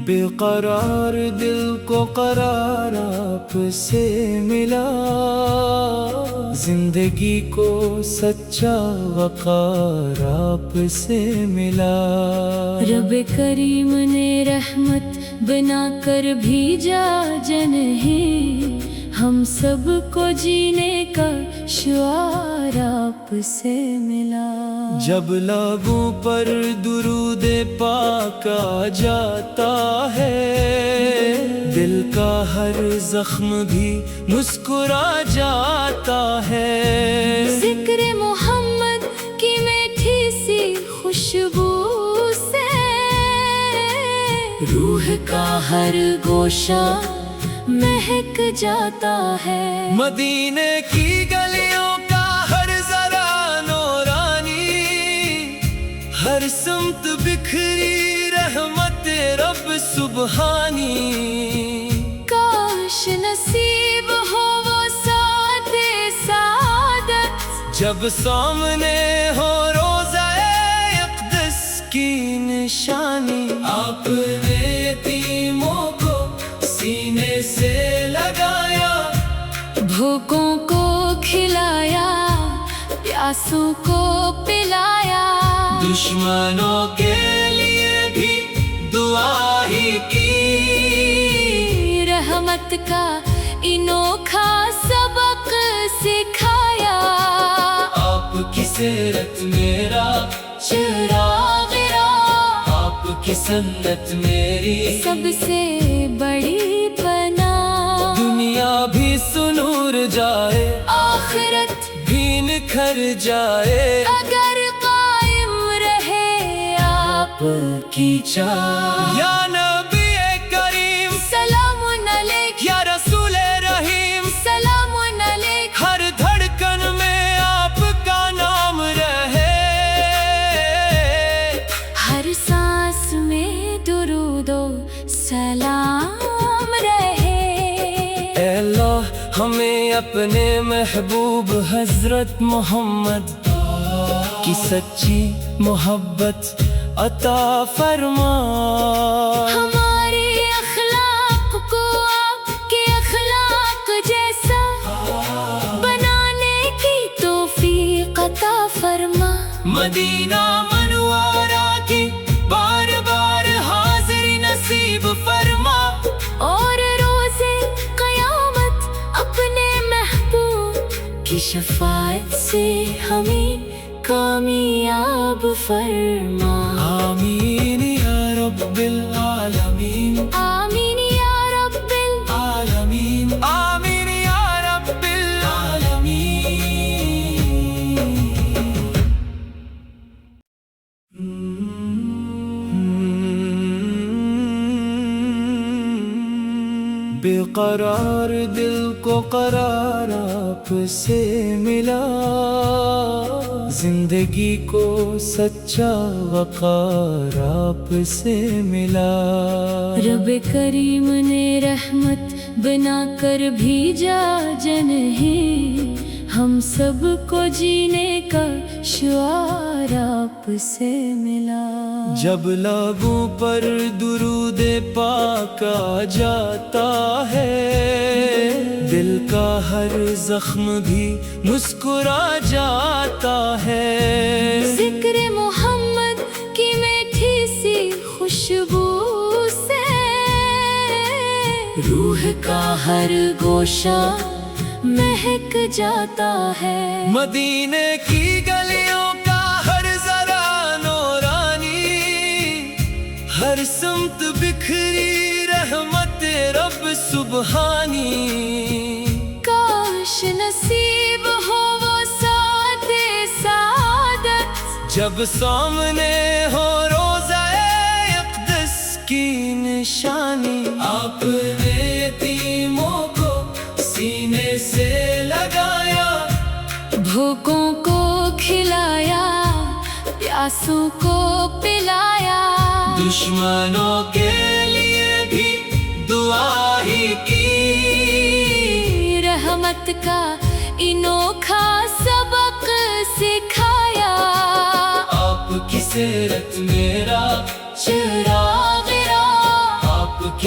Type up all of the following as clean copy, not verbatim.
بے قرار دل کو قرار آپ سے ملا، زندگی کو سچا وقار آپ سے ملا۔ رب کریم نے رحمت بنا کر بھیجا جنہیں، ہم سب کو جینے کا شعار آپ سے ملا۔ جب لبوں پر درود پاک آ جاتا ہے، دل کا ہر زخم بھی مسکرا جاتا ہے۔ ذکر محمد کی میٹھی سی خوشبو سے روح کا ہر گوشہ مہک جاتا ہے۔ مدینے کی گلیوں کا ہر ذرا نورانی، ہر سمت بکھری رحمت رب سبحانی۔ کاش نصیب ہو وہ ساتھ سعادت، جب سامنے ہو روضہ اقدس کی نشانی۔ آپ نے یتیموں کو سینے سے لگایا، بھوکوں کو کھلایا، پیاسوں کو پلایا، دشمنوں کے لیے بھی دعا ہی کی۔ رحمت کا انوکھا سبق سکھایا، آپ کی سیرت میرا چراغ راہ، آپ کی سنت میری سب سے بڑی پناہ۔ دنیا بھی سنور جائے، آخرت بھی نکھر جائے، اگر قائم رہے آپ کی چاہ۔ یا نبی کریم سلام علیک، یا رسول رحیم، سلام علیک، ہر دھڑکن میں آپ کا نام رہے، ہر سانس میں درود و سلام رہے۔ اے اللہ ہمیں اپنے محبوب حضرت محمد کی سچی محبت عطا فرما۔ ہمارے اخلاق کو آپ کے اخلاق جیسا بنانے کی توفیق عطا فرما۔ مدینہ منورہ کی بار بار حاضری نصیب فرما، اور روزے قیامت اپنے محبوب کی شفاعت سے ہمیں کامیاب فرما۔ آمین یا رب العالمین، آمین یا رب العالمین، آمین یا رب العالمین۔ بے قرار دل کو قرار آپ سے ملا، زندگی کو سچا وقار آپ سے ملا۔ رب کریم نے رحمت بنا کر بھیجا جنہیں، ہم سب کو جینے کا شعار آپ سے ملا۔ جب لبوں پر درود پاک آ جاتا ہے، دل کا ہر زخم بھی مسکرا جاتا ہے۔ ذکر محمد کی میٹھی سی خوشبو سے روح کا ہر گوشہ مہک جاتا ہے۔ مدینے کی گلیوں کا ہر ذرا نورانی، ہر سمت بکھری رحمت رب سبحانی۔ کاش نصیب ہو وہ ساتھ سعادت، جب سامنے ہو روضہ اقدس کی نشانی۔ آپ نے یتیموں کو سینے سے لگایا، بھوکوں کو کھلایا، پیاسوں کو پلایا، دشمنوں کے لیے بھی دعا ہی کی۔ رحمت کا انوکھا سبق سکھایا، آپ کی سیرت میرا چراغ راہ،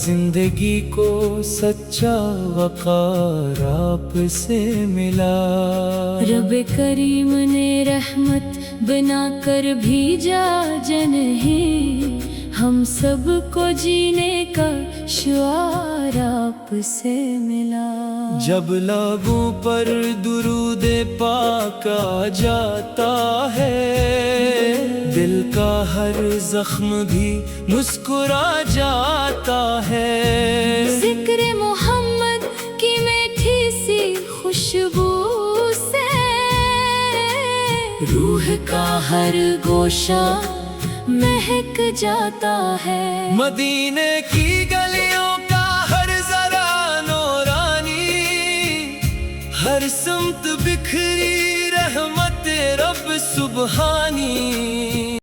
زندگی کو سچا وقار آپ سے ملا۔ رب کریم نے رحمت بنا کر بھیجا جنہیں، ہم سب کو جینے کا شعار آپ سے ملا۔ جب لبوں پر درود پاک آ جاتا ہے، دل کا ہر زخم بھی مسکرا جاتا ہے۔ ذکر محمد کی میٹھی سی خوشبو سے روح کا ہر گوشہ مہک جاتا ہے۔ مدینے کی گلیوں کا ہر ذرا نورانی، ہر سمت بکھری رحمت رب سبحانی۔